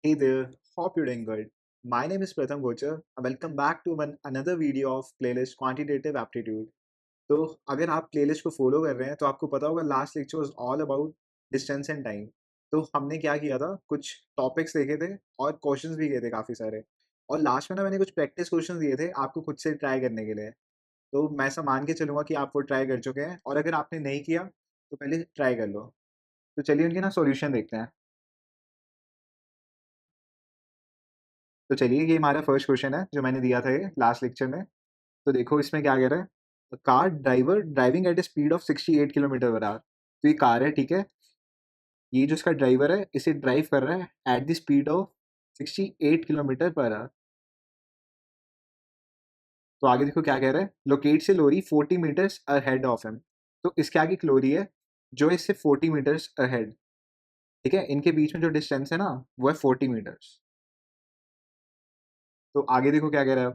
Hey there, hope you're doing good. My name is Pratham Gochar and welcome back to another video of playlist Quantitative Aptitude. तो अगर आप playlist को follow कर रहे हैं तो आपको पता होगा last lecture was all about distance and time. तो हमने क्या किया था, कुछ टॉपिक्स देखे थे और क्वेश्चंस भी किए थे काफ़ी सारे। और लास्ट में ना मैंने कुछ प्रैक्टिस क्वेश्चंस दिए थे आपको खुद से ट्राई करने के लिए। तो मैं ऐसा मान के चलूँगा कि आप वो ट्राई कर चुके हैं, और अगर आपने नहीं किया तो पहले ट्राई कर लो। तो चलिए उनके ना सॉल्यूशन देखते हैं। तो चलिए ये हमारा फर्स्ट क्वेश्चन है जो मैंने दिया था ये लास्ट लेक्चर में। तो देखो इसमें क्या कह रहा है, car driver driving eight A speed of 68 kilometre per hour. तो ये कार है, ठीक है। ये जो इसका ड्राइवर है इसे ड्राइव कर रहा है at the speed of 68 kilometre per hour. तो आगे देखो क्या कह रहा है, लोकेट से लोरी 40 मीटर्स अहेड ऑफ हिम। तो इसके आगे एक लोरी है जो इससे 40 मीटर्स अहेड, ठीक है। इनके बीच में जो डिस्टेंस है ना वो है 40 मीटर्स। तो आगे देखो क्या कह रहा है,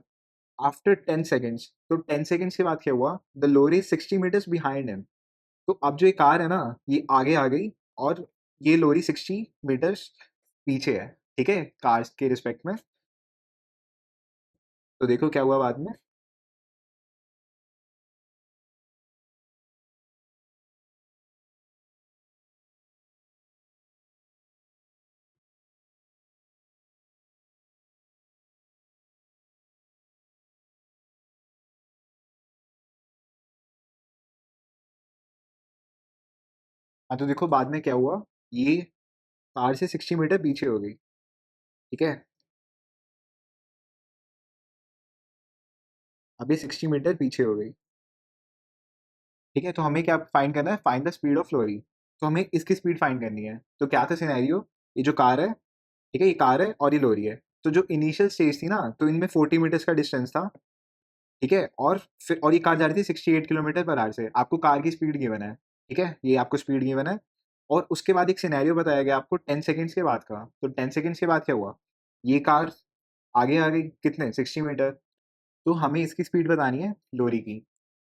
आफ्टर 10 सेकेंड्स। तो 10 सेकेंड्स के बाद क्या हुआ, the lorry 60 metres behind him. तो अब जो ये कार है ना ये आगे आ गई, और ये लोरी 60 मीटर्स पीछे है, ठीक है, कार्स के रिस्पेक्ट में। तो देखो क्या हुआ बाद में। हाँ तो देखो बाद में क्या हुआ, ये कार से 60 मीटर पीछे हो गई, ठीक है। अब ये 60 मीटर पीछे हो गई, ठीक है। तो हमें क्या फाइंड करना है, फाइंड द स्पीड ऑफ लोरी। तो हमें इसकी स्पीड फाइंड करनी है। तो क्या था सिनेरियो, ये जो कार है, ठीक है, ये कार है और ये लोरी है। तो जो इनिशियल स्टेज थी ना तो इनमें 40 मीटर्स का डिस्टेंस था, ठीक है। और फिर और ये कार जा रही थी 68 किलोमीटर पर आवर से। आपको कार की स्पीड गिवन है, ठीक है, ये आपको स्पीड गिवन है। और उसके बाद एक सिनेरियो बताया गया आपको 10 सेकंड्स के बाद का। तो 10 सेकंड्स के बाद क्या हुआ, ये कार आगे आ गई कितने, 60 मीटर। तो हमें इसकी स्पीड बतानी है लोरी की,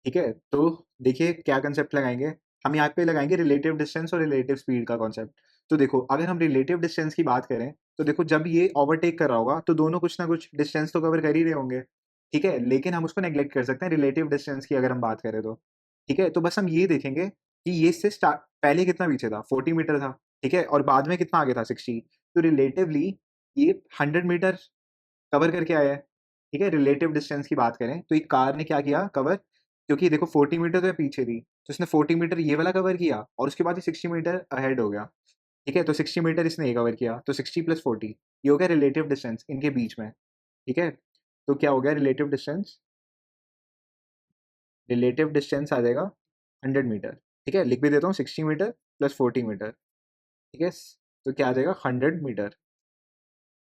ठीक है। तो देखिए क्या कंसेप्ट लगाएंगे, हम यहाँ पे लगाएंगे रिलेटिव डिस्टेंस और रिलेटिव स्पीड का कॉन्सेप्ट। तो देखो अगर हम रिलेटिव डिस्टेंस की बात करें तो देखो जब ये ओवरटेक कर रहा होगा तो दोनों कुछ ना कुछ डिस्टेंस तो कवर कर ही रहे होंगे, ठीक है। लेकिन हम उसको नेग्लेक्ट कर सकते हैं रिलेटिव डिस्टेंस की अगर हम बात करें तो, ठीक है। तो बस हम ये देखेंगे कि ये इससे स्टार्ट पहले कितना पीछे था, 40 मीटर था, ठीक है, और बाद में कितना आगे था, 60। तो रिलेटिवली ये 100 मीटर कवर करके आया है, ठीक है। रिलेटिव डिस्टेंस की बात करें तो एक कार ने क्या किया कवर, क्योंकि देखो 40 मीटर तो ये पीछे थी, तो इसने 40 मीटर ये वाला कवर किया और उसके बाद ये 60 मीटर अहेड हो गया, ठीक है। तो 60 मीटर इसने ये कवर किया, तो 60 प्लस 40 ये हो गया रिलेटिव डिस्टेंस इनके बीच में, ठीक है। तो क्या हो गया रिलेटिव डिस्टेंस, रिलेटिव डिस्टेंस आ जाएगा 100 मीटर, ठीक है। लिख भी देता हूँ 60 मीटर प्लस 40 मीटर, ठीक है। तो क्या आ जाएगा 100 मीटर।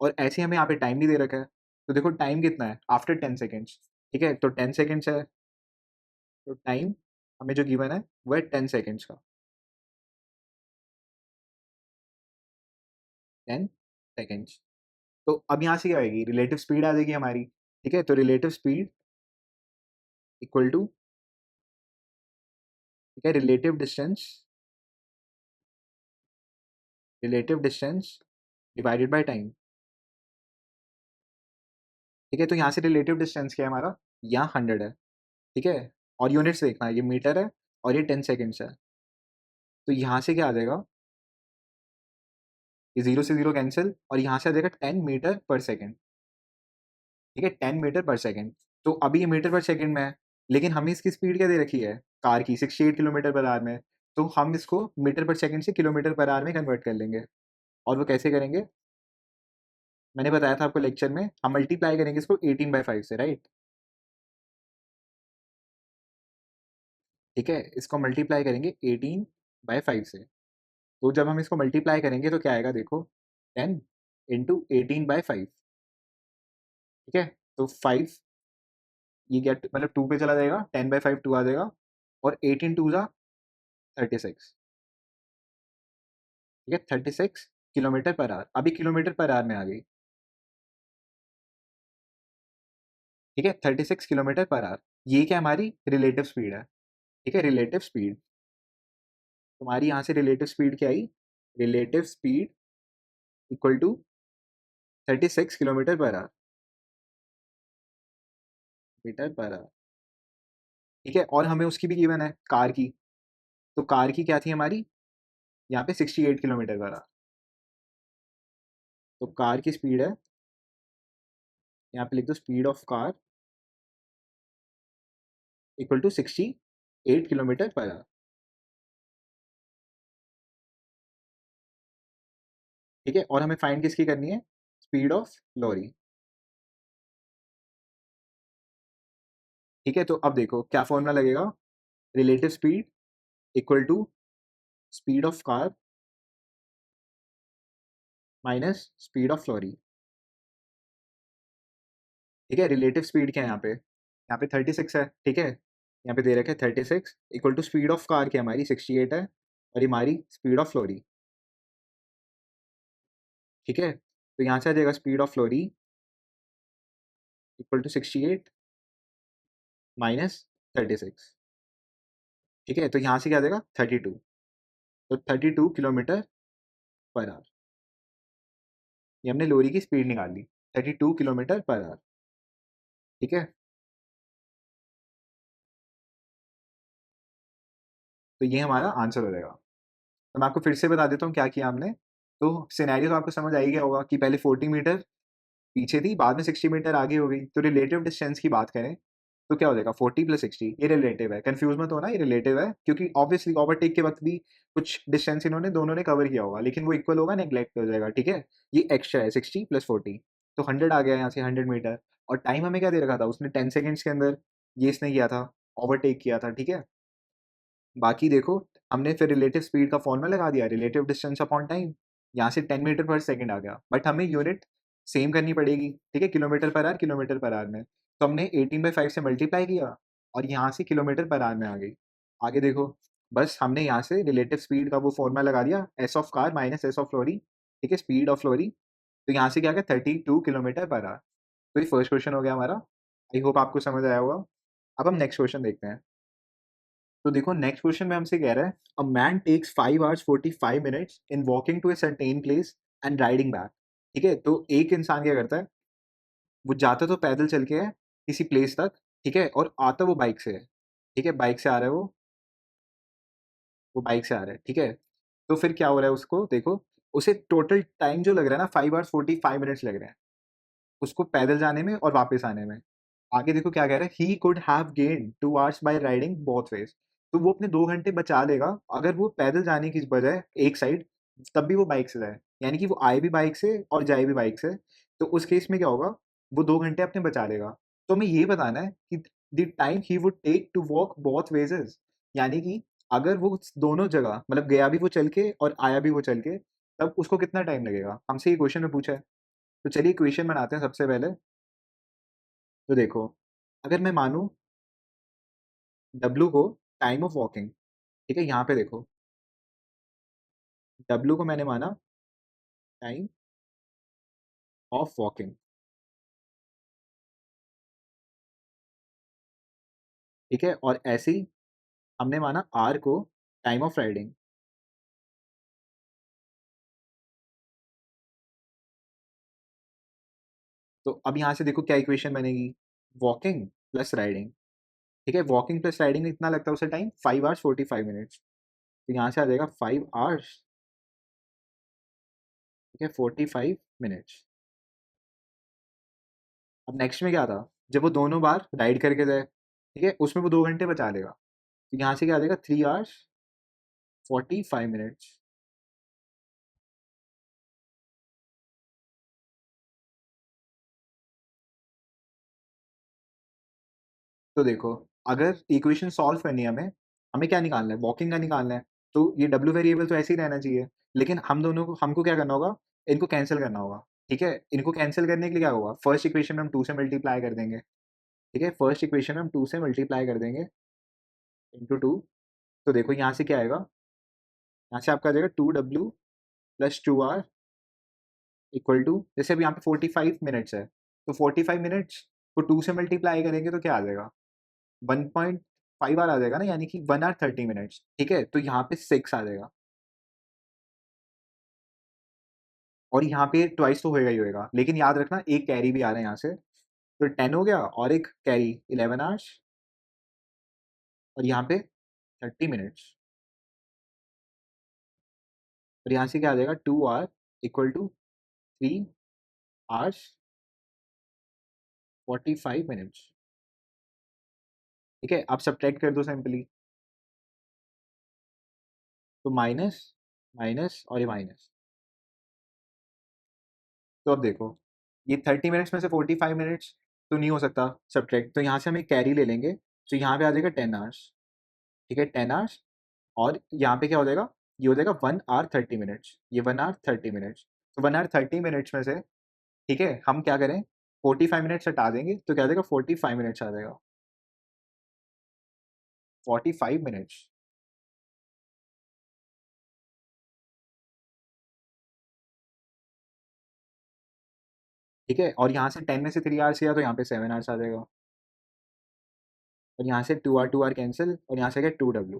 और ऐसे ही हमें यहाँ पे टाइम भी दे रखा है। तो देखो टाइम कितना है, आफ्टर 10 सेकेंड्स, ठीक है। तो 10 सेकेंड्स है, तो टाइम हमें जो गिवन है वो है 10 सेकेंड्स का, 10 सेकेंड्स। तो अब यहाँ से क्या आएगी, रिलेटिव स्पीड आ जाएगी हमारी, ठीक है। तो रिलेटिव स्पीड इक्वल टू, ठीक है, relative distance divided by time, ठीक है। तो यहाँ से रिलेटिव डिस्टेंस क्या है हमारा, यहाँ 100 है, ठीक है। और यूनिट्स देखना है, ये मीटर है और ये 10 सेकेंड्स है। तो यहाँ से क्या आ जाएगा, ये जीरो से जीरो कैंसिल और यहाँ से आ जाएगा 10 मीटर पर सेकेंड, ठीक है, 10 मीटर पर सेकेंड। तो अभी ये मीटर पर सेकेंड में है, लेकिन हमें इसकी स्पीड क्या दे रखी है कार की, 68 किलोमीटर पर आवर में। तो हम इसको मीटर पर सेकेंड से किलोमीटर पर आवर में कन्वर्ट कर लेंगे। और वो कैसे करेंगे, मैंने बताया था आपको लेक्चर में, हम मल्टीप्लाई करेंगे इसको 18/5 से, राइट, ठीक है। इसको मल्टीप्लाई करेंगे 18/5 से। तो जब हम इसको मल्टीप्लाई करेंगे तो क्या आएगा देखो, 10 × 18/5, ठीक है। तो 5 ये गेट मतलब 2 पे चला जाएगा, 10/5 2 आ जाएगा, और 18 2 36, ठीक है, 36 किलोमीटर पर आवर। अभी किलोमीटर पर आवर में आ गई, ठीक है, 36 किलोमीटर पर आवर। ये क्या हमारी रिलेटिव स्पीड है, ठीक है, रिलेटिव स्पीड। तुम्हारी यहाँ से रिलेटिव स्पीड क्या आई, relative speed equal to 36 kilometre per hour, metre per hour. ठीक है, और हमें उसकी भी गिवन है कार की, तो कार की क्या थी हमारी यहाँ पे 68 किलोमीटर पर आवर। तो कार की स्पीड है, यहाँ पे लिख दो speed of car equal to 68 kilometre per hour. ठीक है, और हमें फाइंड किसकी करनी है, स्पीड ऑफ लॉरी। ठीक है, तो अब देखो क्या फॉर्मूला लगेगा, relative speed equal to speed of car minus speed of lorry. ठीक है, रिलेटिव स्पीड क्या है यहाँ पे 36 है। ठीक है, यहाँ पे दे रखे 36 equal to speed of car की हमारी 68 है, और हमारी स्पीड ऑफ लॉरी। ठीक है, तो यहाँ से आ जाएगा speed of lorry equal to 68 minus 36। ठीक है, तो यहाँ से क्या आ जाएगा 32, तो 32 किलोमीटर पर आवर। ये हमने लॉरी की स्पीड निकाल ली, 32 किलोमीटर पर आवर। ठीक है, तो ये हमारा आंसर हो जाएगा। तो मैं आपको फिर से बता देता हूँ क्या किया हमने। तो सिनेरियो तो आपको समझ आ ही गया होगा कि पहले 40 मीटर पीछे थी, बाद में 60 मीटर आगे हो गई। तो रिलेटिव डिस्टेंस की बात करें तो क्या हो जाएगा 40 प्लस 60, ये रिलेटिव है, कंफ्यूज मत होना, ये रिलेटिव है, क्योंकि ऑब्वियसली ओवरटेक के वक्त भी कुछ डिस्टेंस इन्होंने दोनों ने कवर किया होगा, लेकिन वो इक्वल होगा, नेग्लेक्ट हो जाएगा। ठीक है, ये एक्स्ट्रा है 60 प्लस 40, तो 100 आ गया यहाँ से 100 मीटर। और टाइम हमें क्या दे रखा था उसने, 10 सेकेंड्स के अंदर ये इसने किया था, ओवरटेक किया था। ठीक है, बाकी देखो हमने फिर रिलेटिव स्पीड का फॉर्मूला लगा दिया, रिलेटिव डिस्टेंस अपॉन टाइम, यहाँ से 10 मीटर पर सेकंड आ गया, बट हमें यूनिट सेम करनी पड़ेगी। ठीक है, kilometre per our, kilometre per our में, तो हमने 18/5 से मल्टीप्लाई किया, और यहाँ से किलोमीटर पर आवर में आ गई। आगे देखो, बस हमने यहाँ से रिलेटिव स्पीड का वो फॉर्मूला लगा दिया, S of car minus S of lorry. ठीक है, स्पीड ऑफ लॉरी, तो यहाँ से क्या आ गया 32 किलोमीटर पर आवर। तो ये फर्स्ट क्वेश्चन हो गया हमारा। आई होप आपको समझ आया होगा। अब हम नेक्स्ट क्वेश्चन देखते हैं। तो देखो नेक्स्ट क्वेश्चन में हमसे कह रहा है, a man takes 5 hours 45 minutes in walking to a certain place and riding back. ठीक है, तो एक इंसान क्या करता है, वो जाता तो पैदल चल के है किसी प्लेस तक, ठीक है, और आता वो बाइक से है। ठीक है, बाइक से आ रहा है वो बाइक से आ रहा है। ठीक है, तो फिर क्या हो रहा है उसको देखो, उसे टोटल टाइम जो लग रहा है ना 5 hours 45 minutes लग रहे हैं उसको पैदल जाने में और वापस आने में। आगे देखो क्या कह रहा है, he could have gain 2 hours by riding both ways. तो वो अपने 2 घंटे बचा लेगा अगर वो पैदल जाने की बजाय एक साइड, तब भी वो बाइक से जाए, यानी कि वो आए भी बाइक से और जाए भी बाइक से। तो उस केस में क्या होगा, वो 2 घंटे अपने बचा लेगा। तो हमें ये बताना है कि the time he would take to walk both ways is, यानी कि अगर वो दोनों जगह मतलब गया भी वो चल के और आया भी वो चल के, तब उसको कितना टाइम लगेगा, हमसे ये क्वेश्चन में पूछा है। तो चलिए क्वेश्चन बनाते हैं सबसे पहले। तो देखो, अगर मैं मानूँ W को टाइम ऑफ वॉकिंग, ठीक है, यहाँ पे देखो W को मैंने माना टाइम ऑफ वॉकिंग। ठीक है, और ऐसे ही हमने माना R को टाइम ऑफ राइडिंग। तो अब यहाँ से देखो क्या इक्वेशन बनेगी, वॉकिंग प्लस राइडिंग। ठीक है, वॉकिंग प्लस राइडिंग में इतना लगता है उसे टाइम 5 hours 45 minutes। तो यहाँ से आ जाएगा 5 hours, ठीक है, 45 minutes। अब नेक्स्ट में क्या था, जब वो दोनों बार राइड करके जाए, ठीक है, उसमें वो 2 घंटे बचा लेगा। तो यहाँ से क्या आ जाएगा 3 hours 45 minutes। तो देखो, अगर इक्वेशन सॉल्व करनी है हमें, हमें क्या निकालना है, वॉकिंग का निकालना है। तो ये डब्ल्यू वेरिएबल तो ऐसे ही रहना चाहिए, लेकिन हम दोनों को हमको क्या करना होगा, इनको कैंसिल करना होगा। ठीक है, इनको कैंसिल करने के लिए क्या होगा, फर्स्ट इक्वेशन में हम 2 से मल्टीप्लाई कर देंगे। ठीक है, फर्स्ट इक्वेशन में हम 2 से मल्टीप्लाई कर देंगे इंटू 2। तो देखो यहाँ से क्या आएगा, यहाँ से आपका आ जाएगा 2W plus 2R equal to, जैसे अभी यहाँ पे 45 मिनट्स है, तो 45 मिनट्स को 2 से मल्टीप्लाई करेंगे तो क्या आ जाएगा, 1.5 आवर आ जाएगा ना, यानी कि 1 hour 30 मिनट्स। ठीक है, तो यहाँ पे 6 आ जाएगा। और यहाँ पे ट्वाइस तो होएगा ही होएगा, लेकिन याद रखना एक कैरी भी आ रहा है यहाँ से, तो 10 हो गया और एक कैरी 11 आवर्स और यहाँ पे 30 मिनट्स और यहाँ से क्या आ जाएगा 2 hour equal to 3 hours 45 minutes. ठीक है, आप सब्ट्रैक्ट कर दो सिंपली, तो माइनस माइनस और ये माइनस, तो अब देखो ये 30 मिनट्स में से 45 मिनट्स तो नहीं हो सकता सब्ट्रैक्ट, तो यहाँ से हम एक कैरी ले लेंगे, तो यहाँ पे आ जाएगा 10 आवर्स। ठीक है, 10 आवर्स और यहाँ पे क्या हो जाएगा, ये हो जाएगा 1 आवर 30 मिनट्स, ये 1 आवर 30 मिनट्स, तो 1 आवर 30 मिनट्स में से ठीक है हम क्या करें 45 मिनट्स हटा देंगे, तो क्या आ जाएगा 45 मिनट्स आ जाएगा, 45 मिनट्स। ठीक है, और यहाँ से 10 में से 3 आवर्स किया तो यहाँ पे 7 आवर्स आ जाएगा, और यहाँ से 2 आवर कैंसिल और यहाँ से क्या 2W,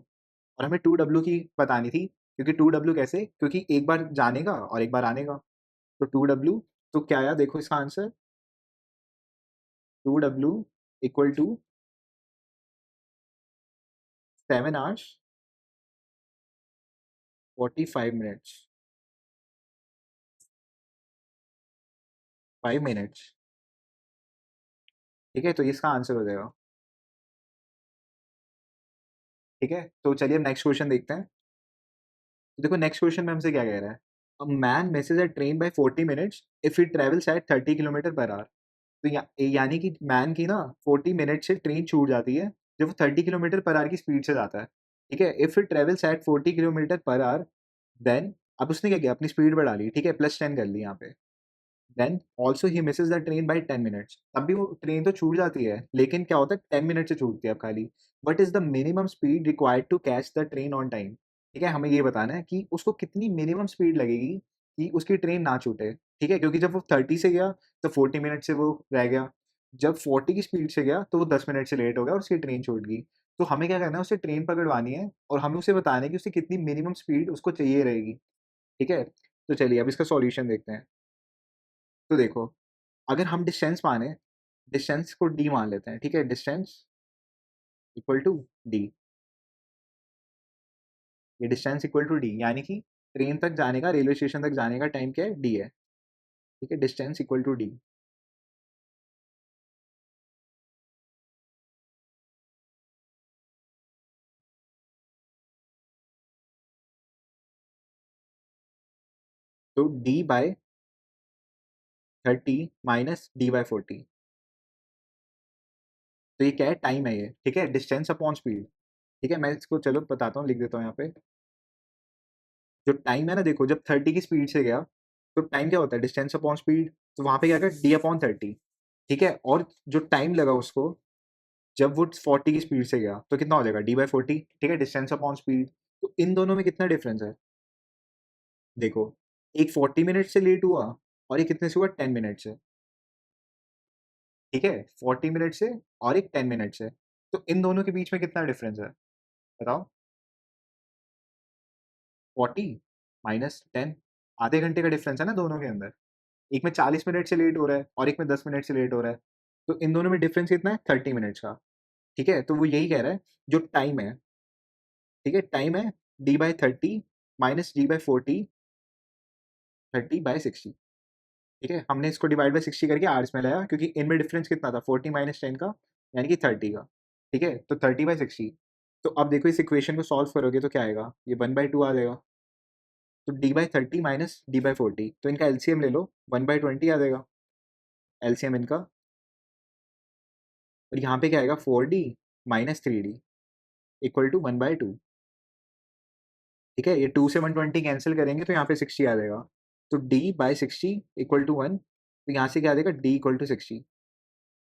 और हमें 2W की बतानी थी, क्योंकि 2W कैसे, क्योंकि एक बार जाने का और एक बार आने का, तो 2W, तो क्या आया देखो इसका answer, 2W equal to 7 hours 45 minutes 5 minutes. ठीक है, तो ये इसका आंसर हो जाएगा। ठीक है, तो चलिए अब नेक्स्ट क्वेश्चन देखते हैं। तो देखो नेक्स्ट क्वेश्चन में हमसे क्या कह रहा है, a man misses a train by 40 minutes if he travels at 30 kilometre per hour, तो यानी कि मैन की ना 40 मिनट से ट्रेन छूट जाती है जब वो 30 किलोमीटर पर आवर की स्पीड से जाता है। ठीक है, if he travels at 40 kilometre per hour, then अब उसने क्या किया अपनी स्पीड बढ़ा ली, ठीक है +10 कर ली यहाँ पे, then also he misses the train by 10 minutes, तब भी वो ट्रेन तो छूट जाती है, लेकिन क्या होता है 10 मिनट से छूटती है अब खाली। What is the minimum speed required to catch the train on time, ठीक है हमें ये बताना है कि उसको कितनी मिनिमम स्पीड लगेगी कि उसकी ट्रेन ना छूटे। ठीक है, क्योंकि जब वो 30 से गया तो 40 मिनट से वो रह गया, जब 40 की स्पीड से गया तो वो 10 मिनट से लेट हो गया और उसकी ट्रेन छूट गई। तो हमें क्या करना है, उसे ट्रेन पकड़वानी है और हमें उसे बताना है कि उसे कितनी मिनिमम स्पीड उसको चाहिए रहेगी। ठीक है, तो चलिए अब इसका सॉल्यूशन देखते हैं। तो देखो अगर हम डिस्टेंस माने, डिस्टेंस को डी मान लेते हैं, ठीक है डिस्टेंस इक्वल टू डी, ये डिस्टेंस इक्वल टू डी यानी कि ट्रेन तक जाने का, रेलवे स्टेशन तक जाने का टाइम क्या है डी है। ठीक है, डिस्टेंस इक्वल टू डी, तो D by 30 minus D by 40, तो ये क्या है टाइम है ये। ठीक है, डिस्टेंस अपॉन स्पीड। ठीक है, मैं इसको चलो बताता हूँ, लिख देता हूँ यहाँ पे, जो टाइम है ना देखो जब 30 की स्पीड से गया तो टाइम क्या होता है डिस्टेंस अपॉन स्पीड, तो वहां पे क्या कर डी अपॉन 30। ठीक है, और जो टाइम लगा उसको जब वो 40 की स्पीड से गया तो कितना हो जाएगा डी बाई 40। ठीक है, डिस्टेंस अपॉन स्पीड, तो इन दोनों में कितना डिफरेंस है देखो, एक 40 मिनट से लेट हुआ और एक कितने से हुआ 10 मिनट से। ठीक है, 40 मिनट से और एक 10 मिनट से, तो इन दोनों के बीच में कितना डिफरेंस है बताओ। 40 माइनस 10, आधे घंटे का डिफरेंस है ना दोनों के अंदर, एक में 40 मिनट से लेट हो रहा है और एक में 10 मिनट से लेट हो रहा है, तो इन दोनों में डिफरेंस कितना है 30 मिनट्स का। ठीक है, तो वो यही कह रहा है जो टाइम है, ठीक है टाइम है D by 30 minus D by 40, 30/60। ठीक है, हमने इसको डिवाइड बाई 60 करके आवर्स में लाया क्योंकि इनमें डिफरेंस कितना था 40 माइनस 10 का, यानी कि 30 का। ठीक है, तो 30/60, तो अब देखो इस इक्वेशन को सॉल्व करोगे तो क्या आएगा, ये 1/2 आ जाएगा, तो D by 30 minus D by 40, तो इनका एलसीएम ले लो 1/20 आ जाएगा एलसीएम इनका, और यहाँ पे क्या आएगा 4D minus 3D equal to 1/2। ठीक है, ये 2 से 120 कैंसिल करेंगे तो यहाँ पे 60 आ जाएगा, तो D/60 इक्वल टू 1, तो यहाँ से क्या आ जाएगा D इक्वल टू 60,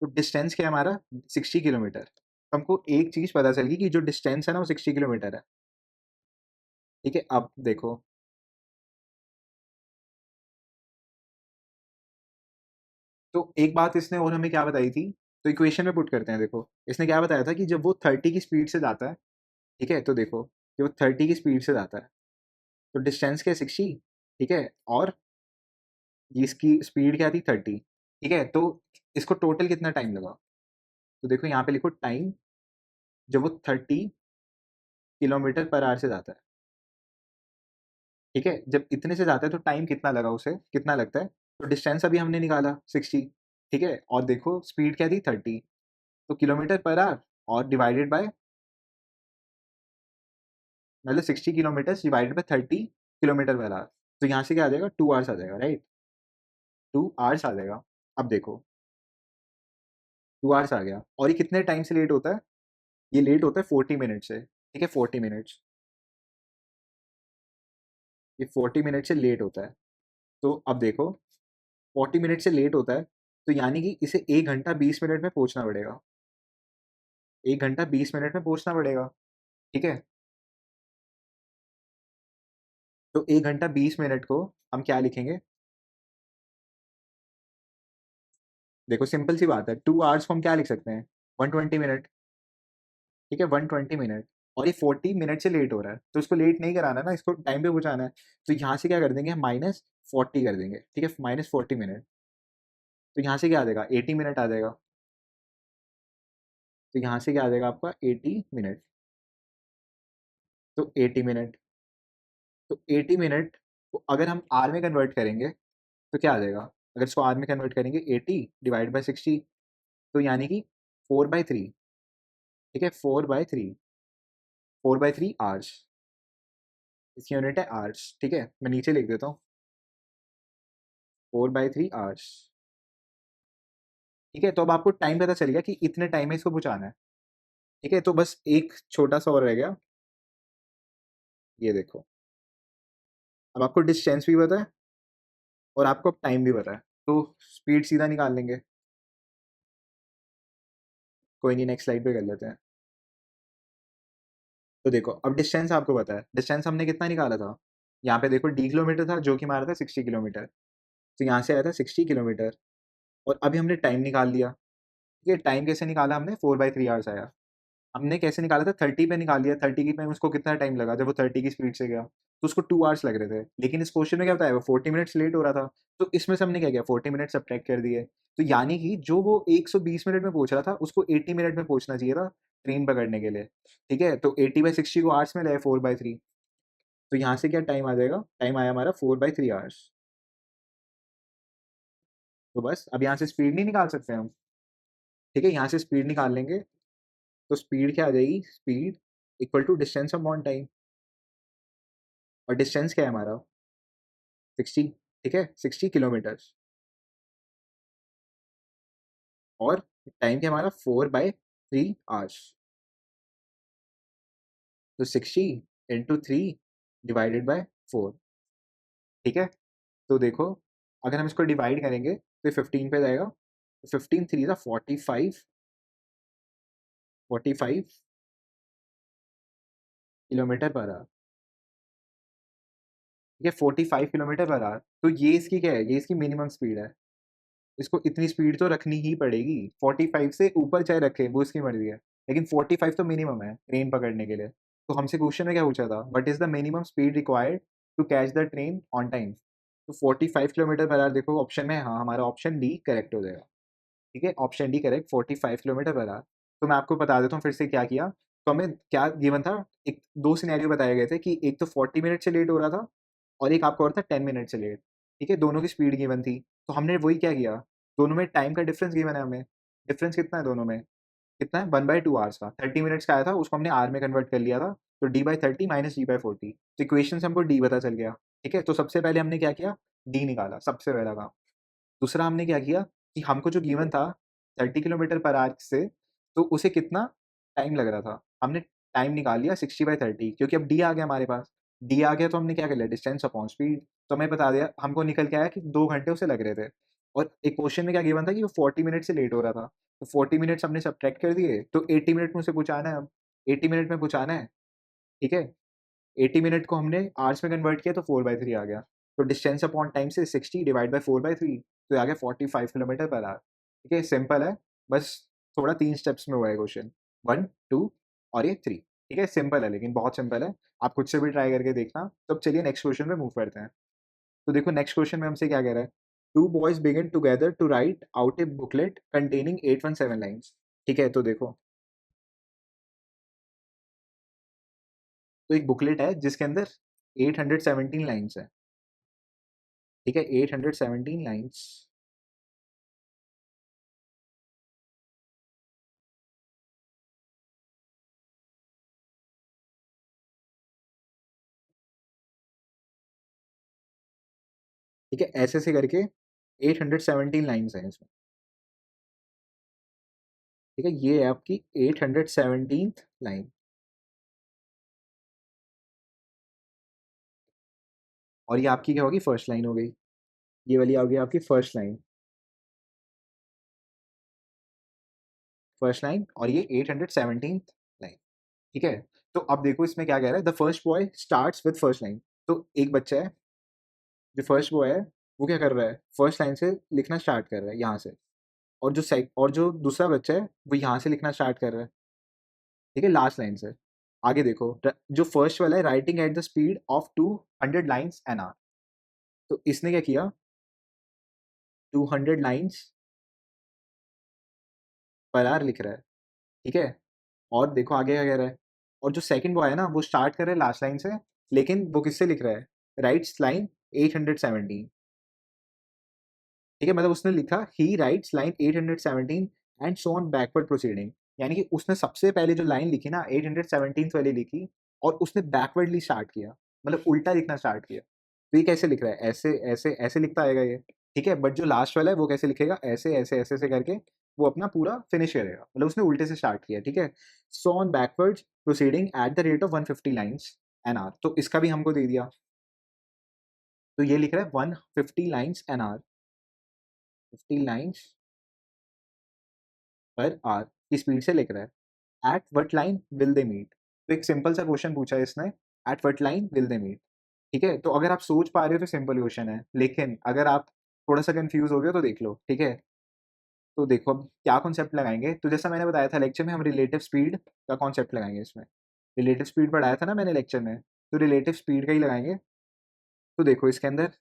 तो डिस्टेंस क्या है हमारा 60 किलोमीटर। तो हमको एक चीज़ पता चल गई कि जो डिस्टेंस है ना वो 60 किलोमीटर है। ठीक है, अब देखो तो एक बात इसने और हमें क्या बताई थी, तो इक्वेशन में पुट करते हैं। देखो इसने क्या बताया था कि जब वो 30 की स्पीड से जाता है, ठीक है तो देखो जब वो 30 की स्पीड से जाता है तो डिस्टेंस क्या है 60। ठीक है, और इसकी स्पीड क्या थी 30, ठीक है? तो इसको टोटल कितना टाइम लगा? तो देखो यहाँ पे लिखो टाइम, जब वो 30 किलोमीटर पर आवर से जाता है, ठीक है? जब इतने से जाता है तो टाइम कितना लगा उसे, कितना लगता है? तो डिस्टेंस अभी हमने निकाला 60, ठीक है? और देखो स्पीड क्या थी 30, तो किलोमीटर पर आवर और डिवाइडेड बाय, मतलब 60 kilometre divided by 30 kilometre per hour, तो यहाँ से क्या आ जाएगा? 2 आवर्स आ जाएगा, राइट? 2 आवर्स आ जाएगा। अब देखो 2 आवर्स आ गया, और ये कितने टाइम से लेट होता है? ये लेट होता है 40 मिनट से, ठीक है? 40 मिनट्स, ये 40 मिनट से लेट होता है। तो अब देखो 40 मिनट से लेट होता है, तो यानी कि इसे 1 घंटा 20 मिनट में पहुँचना पड़ेगा। 1 घंटा 20 मिनट में पहुँचना पड़ेगा, ठीक है? तो 1 घंटा 20 मिनट को हम क्या लिखेंगे? देखो सिंपल सी बात है, 2 आवर्स को हम क्या लिख सकते हैं? 120 मिनट, ठीक है? 120 मिनट, और ये 40 मिनट से लेट हो रहा है, तो इसको लेट नहीं कराना है ना, इसको टाइम पे पहुँचाना है। तो यहाँ से क्या कर देंगे हम? -40 कर देंगे, ठीक है? -40 मिनट, तो यहाँ से क्या आ जाएगा? 80 मिनट आ जाएगा। तो यहाँ से क्या आ जाएगा आपका? 80 मिनट। तो 80 मिनट, तो 80 मिनट को अगर हम आवर में कन्वर्ट करेंगे तो क्या आ जाएगा? अगर इसको आवर में कन्वर्ट करेंगे 80 डिवाइड बाय 60, तो यानी कि 4/3, ठीक है? 4/3, 4/3 आवर्स, इसकी यूनिट है आवर्स, ठीक है? मैं नीचे लिख देता हूँ, 4/3 आवर्स, ठीक है? तो अब आपको टाइम पता चल गया कि इतने टाइम में इसको पहुँचाना है, ठीक है? तो बस एक छोटा-सा और रह गया, ये देखो। अब आपको डिस्टेंस भी पता है और आपको अब टाइम भी पता है, तो स्पीड सीधा निकाल लेंगे। कोई नहीं, नेक्स्ट स्लाइड पे कर लेते हैं। तो देखो अब डिस्टेंस आपको पता है, डिस्टेंस हमने कितना निकाला था? यहाँ पे देखो d किलोमीटर था, जो कि हमारा था 60 किलोमीटर, तो यहाँ से आया था 60 किलोमीटर, और अभी हमने टाइम निकाल लिया। ये टाइम कैसे निकाला हमने? 4/3 आवर्स आया। हमने कैसे निकाला था? 30 पे निकाल लिया, 30 की टाइम उसको कितना टाइम लगा जब वो 30 की स्पीड से गया? तो उसको 2 आवर्स लग रहे थे, लेकिन इस क्वेश्चन में क्या बताया? वो 40 मिनट्स लेट हो रहा था, तो इसमें से हमने क्या किया? 40 मिनट सब्ट्रैक्ट कर दिए। तो यानी कि जो वो 120 मिनट में पहुँच रहा था, उसको 80 मिनट में पहुँचना चाहिए था ट्रेन पकड़ने के लिए, ठीक है? तो 80/60 को आवर्स में ले 4/3, तो यहाँ से क्या टाइम आ जाएगा? टाइम आया हमारा 4/3 आवर्स। तो बस अब यहाँ से स्पीड नहीं निकाल सकते हम, ठीक है? यहाँ से स्पीड निकाल लेंगे, तो स्पीड क्या आ जाएगी? Speed equal to distance upon time, और डिस्टेंस क्या है हमारा? 60, ठीक है? 60 किलोमीटर्स, और टाइम क्या हमारा? 4/3 आवर्स, तो 60 इंटू 3 डिवाइडेड बाय 4, ठीक है? तो देखो अगर हम इसको डिवाइड करेंगे तो ये 15 पे जाएगा, तो 15 3 ज़ा 45, 45 किलोमीटर पर आवर, ठीक है? 45 किलोमीटर पर आवर, तो ये इसकी क्या है? ये इसकी मिनिमम स्पीड है। इसको इतनी स्पीड तो रखनी ही पड़ेगी, 45 से ऊपर चाहे रखे, वो इसकी मर्ज़ी है। लेकिन 45 तो मिनिमम है ट्रेन पकड़ने के लिए। तो हमसे क्वेश्चन में क्या पूछा था? What is the minimum speed required to catch the train on time? तो 45 किलोमीटर पर आवर देखो ऑप्शन में है, हाँ, हमारा ऑप्शन डी करेक्ट हो जाएगा। ठीक है? Option D correct, 45 kilometre per hour. तो मैं आपको बता देता हूँ फिर से क्या किया। तो हमें क्या गिवन था, एक 2 सिनेरियो बताए गए थे कि एक तो 40 मिनट से लेट हो रहा था और एक आपका और था 10 मिनट से लेट। ठीक है? दोनों की स्पीड गिवन थी। तो हमने वही क्या किया, दोनों में टाइम का डिफरेंस गिवन है हमें। डिफरेंस कितना है दोनों में? कितना है? 1/2 आवर्स का। 30 मिनट्स का आया था, उसको हमने आवर में कन्वर्ट कर लिया था। तो d/30 माइनस d/40। तो इक्वेशन से हमको d पता चल गया। ठीक है? तो सबसे पहले हमने क्या किया? d निकाला, सबसे पहला काम। दूसरा हमने क्या किया कि हमको जो गिवन था 30 किलोमीटर पर आवर से, तो उसे कितना टाइम लग रहा था, हमने टाइम निकाल लिया 60/30, क्योंकि अब डी आ गया हमारे पास। डी आ गया तो हमने क्या कर लिया? Distance upon speed. तो हमें बता दिया, हमको निकल के आया कि 2 घंटे उसे लग रहे थे, और एक क्वेश्चन में क्या गिवन था कि वो 40 मिनट से लेट हो रहा था। तो 40 मिनट्स हमने सब्ट्रैक्ट कर दिए, तो 80 मिनट में उसे पहुँचाना है अब। 80 मिनट में पहुँचाना है, ठीक है? 80 मिनट को हमने आवर्स में कन्वर्ट किया तो 4/3 आ गया। तो डिस्टेंस अपॉन टाइम से 60 डिवाइड बाय 4/3, तो ये आ गया 45 किलोमीटर पर आवर। ठीक है? सिंपल है, बस थोड़ा 3 स्टेप्स में हुआ है क्वेश्चन, 1, 2 और ये 3। ठीक है? सिंपल है, लेकिन बहुत सिंपल है। आप खुद से भी ट्राई करके देखना। तो अब चलिए नेक्स्ट क्वेश्चन पे मूव करते हैं। तो देखो नेक्स्ट क्वेश्चन में हमसे क्या कह रहा है, two boys begin together to write out a booklet containing 817 lines. ठीक है, तो देखो, तो एक बुकलेट है जिसके अंदर 817 लाइन्स है। ठीक है, 817 लाइन्स। ठीक है, ऐसे ऐसे करके 817 लाइन्स हैं इसमें। ठीक है, ये है आपकी 817 लाइन। और ये आपकी क्या होगी, फर्स्ट लाइन हो गई। ये वाली आ गई आपकी फर्स्ट लाइन। फर्स्ट लाइन और ये 817 लाइन। ठीक है, तो अब देखो इसमें क्या कह रहा है, the first boy starts with first line. तो एक बच्चा है, जो फर्स्ट बॉय है, वो क्या कर रहा है, फर्स्ट लाइन से लिखना स्टार्ट कर रहा है यहाँ से। और जो दूसरा बच्चा है वो यहाँ से लिखना स्टार्ट कर रहा है। ठीक है, लास्ट लाइन से। आगे देखो, जो फर्स्ट वाला है, writing at the speed of 200 lines an our. तो इसने क्या किया, 200 लाइन्स पर आवर लिख रहा है। ठीक है, और देखो आगे क्या कह रहा है, और जो सेकंड बॉय है ना, वो स्टार्ट कर रहा है लास्ट लाइन से, लेकिन वो किससे लिख रहा है, राइट्स लाइन 817। ठीक है, मतलब उसने लिखा ही rights line 817 and so on backward proceeding. यानी कि उसने सबसे पहले जो लाइन लिखी ना, 817 वाली लिखी, और उसने बैकवर्डली स्टार्ट किया, मतलब उल्टा लिखना स्टार्ट किया। तो ये कैसे लिख रहा है, ऐसे ऐसे ऐसे लिखता आएगा ये। ठीक है, बट जो लास्ट वाला है वो कैसे लिखेगा, ऐसे ऐसे ऐसे ऐसे करके वो अपना पूरा फिनिश करेगा, मतलब उसने उल्टे से स्टार्ट किया। ठीक है, so on backward proceeding at the rate of 150 lines an our. तो इसका भी हमको दे दिया। तो ये लिख रहा है 150 lines an hour, 50 lines per hour की स्पीड से लिख रहा है। At what line will they meet. तो एक सिंपल सा क्वेश्चन पूछा है इसने, at what line will they meet. ठीक है, तो अगर आप सोच पा रहे हो तो सिंपल क्वेश्चन है, लेकिन अगर आप थोड़ा सा कंफ्यूज हो गए तो देख लो। ठीक है, तो देखो अब क्या कॉन्सेप्ट लगाएंगे, तो जैसा मैंने बताया था लेक्चर में, हम रिलेटिव स्पीड का कॉन्सेप्ट लगाएंगे इसमें। रिलेटिव स्पीड पढ़ाया था ना मैंने लेक्चर में, तो रिलेटिव स्पीड का ही लगाएंगे। तो देखो इसके अंदर,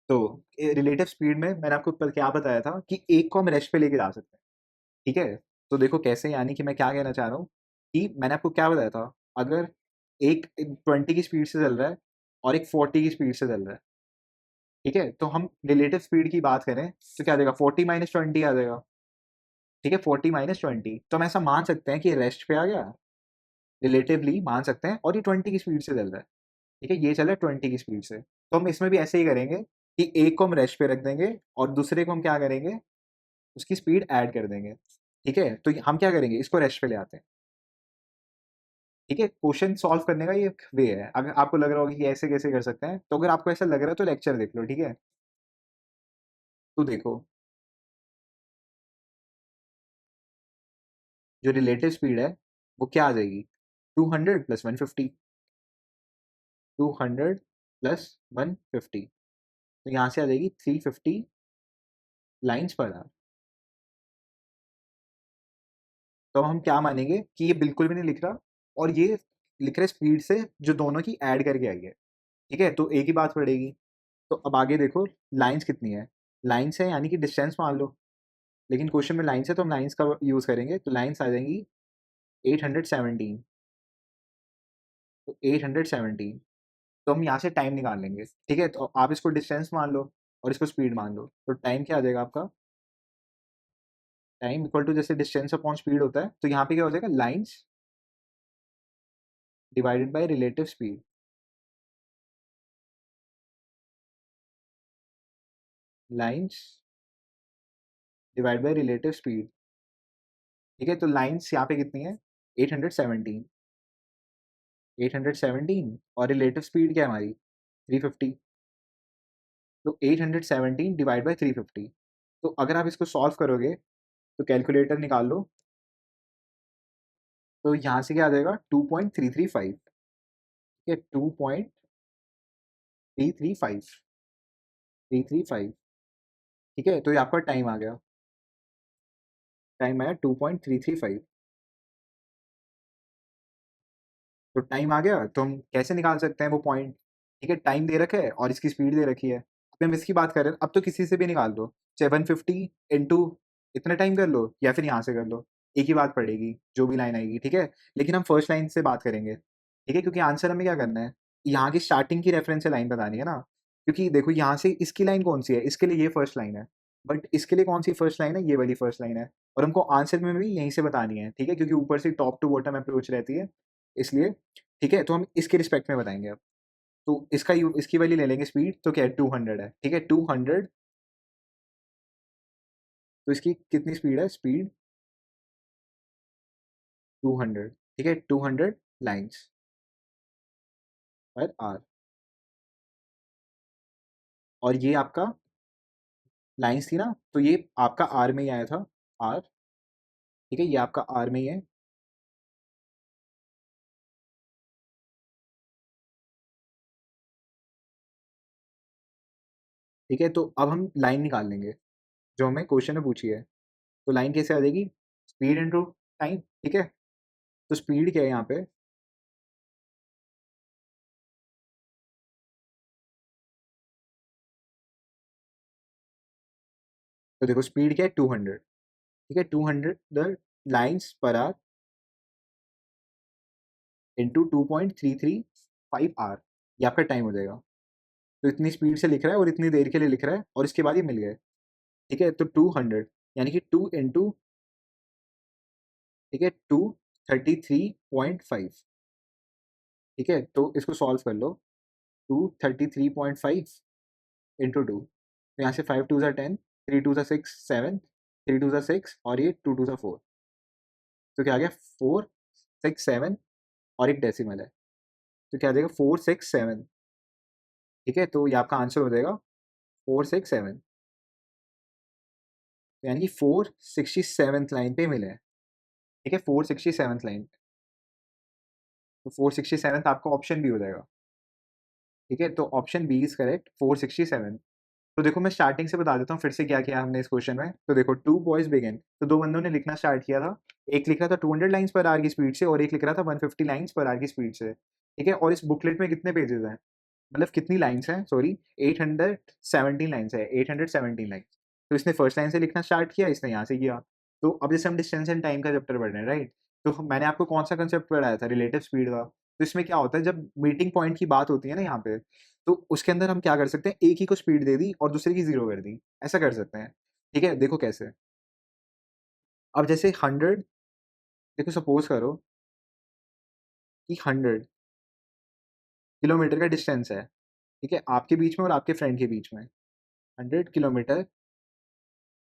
तो रिलेटिव स्पीड में मैंने आपको क्या बताया था कि एक को हम रेस्ट पे लेके जा सकते हैं। ठीक है, तो देखो कैसे, यानी कि मैं क्या कहना चाह रहा हूँ कि मैंने आपको क्या बताया था, अगर एक 20 की स्पीड से चल रहा है और एक 40 की स्पीड से चल रहा है। ठीक है, तो हम रिलेटिव स्पीड की बात करें तो क्या देगा, 40 माइनस 20 आ जाएगा। ठीक है, 40 माइनस 20, तो हम ऐसा मान सकते हैं कि रेस्ट पे आ गया, रिलेटिवली मान सकते हैं, और ये 20 की स्पीड से चल रहा है। ठीक है, ये चल रहा है 20 की स्पीड से, तो हम इसमें भी ऐसे ही करेंगे कि एक को हम रेस्ट पे रख देंगे और दूसरे को हम क्या करेंगे, उसकी स्पीड ऐड कर देंगे। ठीक है, तो हम क्या करेंगे, इसको रेस्ट पे ले आते हैं। ठीक है, क्वेश्चन सॉल्व करने का ये एक वे है। अगर आपको लग रहा होगा कि ऐसे कैसे कर सकते हैं, तो अगर आपको ऐसा लग रहा है तो लेक्चर देख लो। ठीक है, तो देखो, जो रिलेटिव स्पीड है वो क्या आ जाएगी, 200 प्लस 150। 200 प्लस 150, तो यहाँ से आ जाएगी 350 लाइन्स पर आवर। तो अब हम क्या मानेंगे कि ये बिल्कुल भी नहीं लिख रहा, और ये लिख रहा है स्पीड से जो दोनों की ऐड करके आई है। ठीक है, तो एक ही बात पड़ेगी। तो अब आगे देखो, लाइन्स कितनी है, लाइन्स है यानी कि डिस्टेंस मान लो, लेकिन क्वेश्चन में लाइन्स है तो हम लाइन्स का यूज़ करेंगे, तो लाइन्स आ जाएंगी 817। तो 817, तो हम यहाँ से टाइम निकाल लेंगे। ठीक है, तो आप इसको डिस्टेंस मान लो और इसको स्पीड मान लो, तो टाइम क्या आ जाएगा आपका, टाइम इक्वल टू जैसे डिस्टेंस अपॉन स्पीड होता है, तो यहाँ पे क्या हो जाएगा, lines divided by relative speed. Lines divide by relative speed. ठीक है, तो लाइन्स यहाँ पे कितनी है, 817। 817 और रिलेटिव स्पीड क्या है हमारी, 350। तो 817 डिवाइड बाय 350। तो अगर आप इसको सॉल्व करोगे तो कैलकुलेटर निकाल लो, तो यहाँ से क्या आ जाएगा, 2.335। ठीक है, 2.335। ठीक है, तो ये आपका टाइम आ गया, टाइम आया 2.335। तो टाइम आ गया, तो हम कैसे निकाल सकते हैं वो पॉइंट, ठीक है, टाइम दे रखा है और इसकी स्पीड दे रखी है। अभी हम इसकी बात कर रहे हैं, अब तो किसी से भी निकाल दो, चाहे 150 इंटू इतना टाइम कर लो या फिर यहाँ से कर लो, एक ही बात पड़ेगी, जो भी लाइन आएगी, ठीक है? लेकिन हम फर्स्ट लाइन से बात करेंगे, ठीक है? क्योंकि आंसर हमें क्या करना है, यहाँ की स्टार्टिंग की रेफरेंस से लाइन बतानी है ना, क्योंकि देखो यहाँ से इसकी लाइन कौन-सी है, इसके लिए ये फर्स्ट लाइन है, बट इसके लिए कौन-सी फर्स्ट लाइन है, ये वाली फर्स्ट लाइन है और हमको आंसर में भी यहीं से बतानी है, ठीक है? क्योंकि ऊपर से टॉप टू बॉटम अप्रोच रहती है, इसलिए, ठीक है? तो हम इसके रिस्पेक्ट में बताएँगे अब। तो इसकी वाली ले लेंगे स्पीड, तो क्या है 200 है, ठीक है? 200, तो इसकी कितनी स्पीड है? स्पीड 200, ठीक है? 200 लाइन्स पर आवर, और ये आपका लाइन्स थी ना, तो ये आपका आर में ही आया था, आर, ठीक है? ये आपका आर में ही है, ठीक है? तो अब हम लाइन निकाल लेंगे, जो हमें क्वेश्चन में पूछी है। तो लाइन कैसे आ जाएगी? स्पीड इनटू टाइम, ठीक है? तो स्पीड क्या है यहाँ पे? तो देखो स्पीड क्या है? 200, ठीक है? 200 the lines per hour into 2.335 hour, ये आपका टाइम हो जाएगा। तो इतनी स्पीड से लिख रहा है और इतनी देर के लिए लिख रहा है और इसके बाद ये मिल गए, ठीक है? तो 200 यानी कि 2 इंटू, ठीक है, 233.5, ठीक है? तो इसको सॉल्व कर लो, 233.5 इंटू 2, तो यहाँ से 5 टू ज़ा 10, 3 टू ज़ा 6 7, 3 टू ज़ा 6 और ये 2 टू ज़ा 4, तो क्या आ गया 4 6 7 और एक डेसिमल है, तो क्या आ जाएगा 467, ठीक है? तो ये आपका आंसर हो जाएगा 467, यानी कि 467th लाइन पे मिले हैं, ठीक है? 467th लाइन, तो 467th आपका ऑप्शन बी हो जाएगा, ठीक है? तो ऑप्शन बी इज़ करेक्ट, 467। तो देखो मैं स्टार्टिंग से बता देता हूँ फिर से क्या किया हमने इस क्वेश्चन में। तो देखो 2 बॉयज़ बिगिन, तो 2 बंदों ने लिखना स्टार्ट किया था। एक लिख रहा था 200 लाइन्स पर आवर की स्पीड से और एक लिख रहा था 150 लाइन्स पर आवर की स्पीड से, ठीक है? और इस बुकलेट में कितने पेजेज़ हैं? मतलब कितनी लाइन्स हैं, सॉरी, 817 लाइन्स है, 817 लाइन्स। तो इसने फर्स्ट लाइन से लिखना स्टार्ट किया, इसने यहाँ से किया। तो अब जैसे हम डिस्टेंस एंड टाइम का चैप्टर पढ़ रहे हैं, राइट? तो मैंने आपको कौन-सा कांसेप्ट पढ़ाया था? रिलेटिव स्पीड का। तो इसमें क्या होता है, जब मीटिंग पॉइंट की बात होती है ना यहाँ पे, तो उसके अंदर हम क्या कर सकते हैं, एक ही को स्पीड दे दी और दूसरे की 0 कर दी, ऐसा कर सकते हैं। ठीक है? देखो कैसे? अब जैसे 100, देखो सपोज़ करो कि 100 किलोमीटर का डिस्टेंस है, ठीक है? आपके बीच में और आपके फ्रेंड के बीच में। 100 किलोमीटर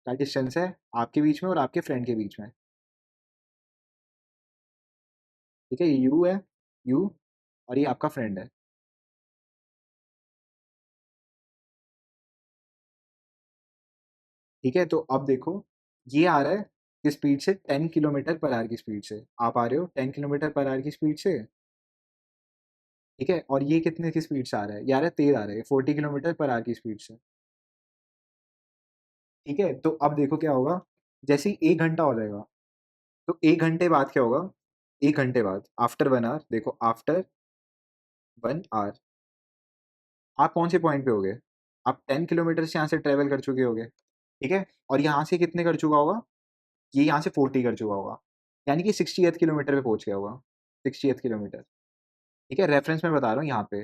का डिस्टेंस है आपके बीच में और आपके फ्रेंड के बीच में, ठीक है? ये यू है, यू, और ये आपका फ्रेंड है, ठीक है? तो अब देखो, ये आ रहा है किस स्पीड से? 10 किलोमीटर पर आवर की स्पीड से। आप आ रहे हो 10 किलोमीटर पर आवर की स्पीड से, ठीक है? और ये कितने की स्पीड से आ रहा है? ये आ रहा है तेज़ आ रहा है, 40 किलोमीटर पर आवर की स्पीड से, ठीक है? तो अब देखो क्या होगा, जैसे ही 1 घंटा हो जाएगा, तो 1 घंटे बाद क्या होगा? 1 घंटे बाद, आफ्टर 1 आवर, देखो आफ्टर 1 आवर, आप कौन से पॉइंट पे होगे? आप 10 किलोमीटर से यहाँ से ट्रैवल कर चुके होगे, ठीक है? और यहाँ से कितने कर चुका होगा? ये यहाँ से 40 कर चुका होगा, यानी कि 60th किलोमीटर पे पहुँच गया होगा, 60th किलोमीटर, ठीक है? रेफ़रेंस मैं बता रहा हूँ यहाँ पे,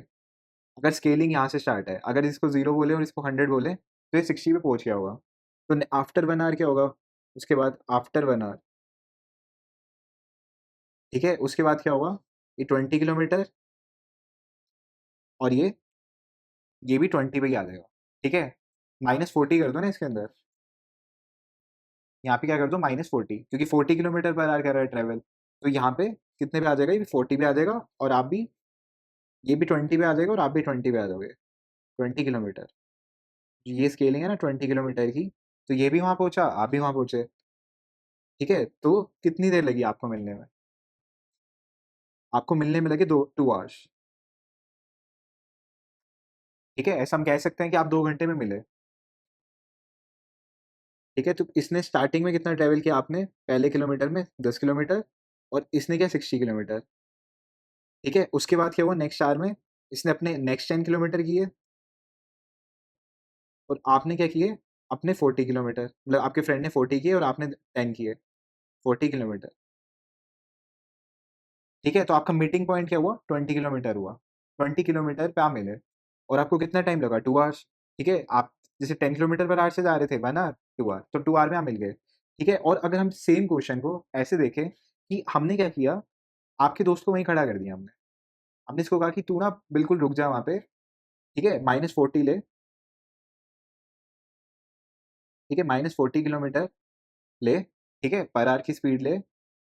अगर स्केलिंग यहाँ से स्टार्ट है, अगर इसको 0 बोले और इसको 100 बोले, तो ये 60 पे पहुँच गया होगा। तो न आफ्टर 1 आवर क्या होगा? उसके बाद आफ्टर 1 आवर, ठीक है? उसके बाद क्या होगा? ये 20 किलोमीटर और ये भी 20 पे ही आ जाएगा, ठीक है? -40 कर दो ना इसके अंदर, यहाँ पे क्या कर दो -40, क्योंकि 40 किलोमीटर पर आवर कर रहा है ट्रैवल, तो यहाँ पे कितने पे आ जाएगा? ये 40 पे आ जाएगा और आप भी, ये भी 20 पे आ जाएगा और आप भी 20 पे आ जाओगे, 20 किलोमीटर। ये स्केलिंग है ना 20 किलोमीटर की, तो ये भी वहाँ पहुँचा, आप भी वहाँ पहुँचे, ठीक है? तो कितनी देर लगी आपको मिलने में? आपको मिलने में लगे 2 आवर्स, ठीक है? ऐसा हम कह सकते हैं कि आप 2 घंटे में मिले, ठीक है? तो इसने स्टार्टिंग में कितना ट्रैवल किया आपने? पहले किलोमीटर में 10 किलोमीटर और इसने किया 60 किलोमीटर, ठीक है? उसके बाद क्या हुआ नेक्स्ट आवर में? इसने अपने नेक्स्ट 10 किलोमीटर किए और आपने क्या किए? अपने 40 किलोमीटर, मतलब आपके फ्रेंड ने 40 किए और आपने 10 किए, 40 किलोमीटर। ठीक है? तो आपका मीटिंग पॉइंट क्या हुआ? 20 किलोमीटर हुआ। 20 किलोमीटर पे आप मिले और आपको कितना टाइम लगा? 2 आवर्स। ठीक है? आप जैसे 10 किलोमीटर पर आवर से जा रहे थे, 1 आवर, 2 आवर, तो 2 आवर में आप मिल गए। ठीक है? और अगर हम सेम क्वेश्चन को ऐसे देखें कि हमने क्या किया, आपके दोस्त को वहीं खड़ा कर दिया हमने। हमने इसको कहा कि तू ना बिल्कुल रुक जा वहाँ पे, ठीक है? -40 ले, ठीक है? -40 किलोमीटर ले, ठीक है? पर आवर की स्पीड ले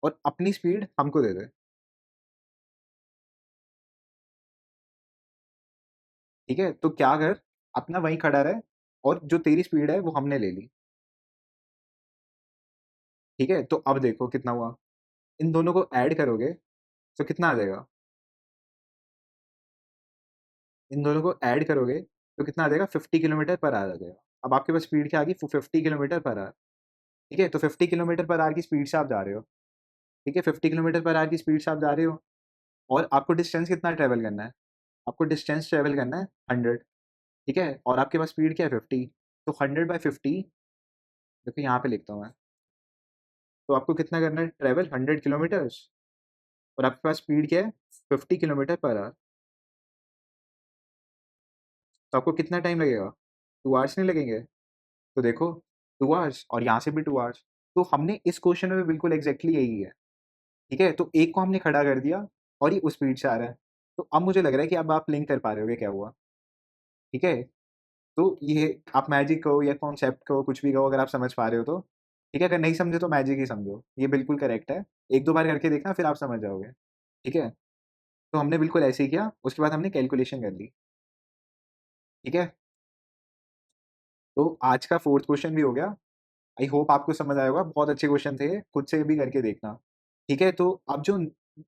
और अपनी स्पीड हमको दे दे। ठीक है? तो क्या कर, अपना वहीं खड़ा रह और जो तेरी स्पीड है वो हमने ले ली। ठीक है? तो अब देखो कितना हुआ। इन दोनों को ऐड करोगे तो कितना आ जाएगा? इन दोनों को ऐड करोगे तो कितना आ जाएगा? 50 किलोमीटर पर आवर आ जाएगा। अब आपके पास स्पीड क्या आ गई? 50 किलोमीटर पर आवर। ठीक है? तो 50 किलोमीटर पर आवर की स्पीड से आप जा रहे हो। ठीक है? 50 किलोमीटर पर आवर की स्पीड से आप जा रहे हो और आपको डिस्टेंस कितना ट्रैवल करना है? आपको डिस्टेंस ट्रैवल करना है 100। ठीक है? और आपके पास स्पीड क्या है? 50। तो 100/50, देखो यहाँ पे लिखता हूँ मैं। तो आपको कितना करना है ट्रैवल? 100 किलोमीटर्स और आपके पास स्पीड क्या है? 50 किलोमीटर पर आवर। तो आपको कितना टाइम लगेगा? 2 आवर्स नहीं लगेंगे? तो देखो 2 आवर्स और यहाँ से भी 2 आवर्स। तो हमने इस क्वेश्चन में भी बिल्कुल एग्ज़ैक्टली यही है। ठीक है? तो एक को हमने खड़ा कर दिया और ये उस स्पीड से आ रहा है। तो अब मुझे लग रहा है कि अब आप लिंक कर पा रहे होगे क्या हुआ। ठीक है? तो ये आप मैजिक कहो या कॉन्सेप्ट कहो, कुछ भी कहो, अगर आप समझ पा रहे हो तो। ठीक है? अगर नहीं समझे तो मैजिक ही समझो। ये बिल्कुल करेक्ट है। 1-2 बार करके देखना फिर आप समझ जाओगे। ठीक है? तो हमने बिल्कुल ऐसे ही किया, उसके बाद हमने कैलकुलेशन कर ली। ठीक है? तो आज का 4th क्वेश्चन भी हो गया। आई होप आपको समझ आया होगा, बहुत अच्छे क्वेश्चन थे ये, खुद से भी करके देखना। ठीक है? तो अब जो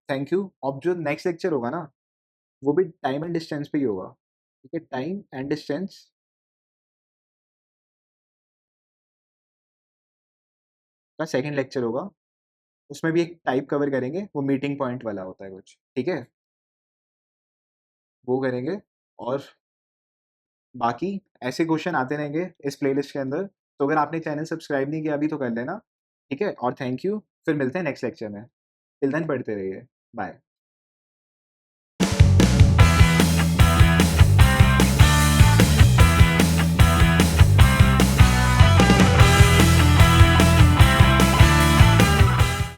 थैंक यू। अब जो नेक्स्ट लेक्चर होगा ना, वो भी टाइम एंड डिस्टेंस पे ही होगा। ठीक है? टाइम एंड डिस्टेंस का सेकंड लेक्चर होगा। उसमें भी एक टाइप कवर करेंगे, वो मीटिंग पॉइंट वाला होता है कुछ। ठीक है? वो करेंगे और बाकी ऐसे क्वेश्चन आते रहेंगे इस प्लेलिस्ट के अंदर। तो अगर आपने चैनल सब्सक्राइब नहीं किया अभी तो कर लेना। ठीक है? और थैंक यू। फिर मिलते हैं नेक्स्ट लेक्चर में। टिल देन पढ़ते रहिए। बाय।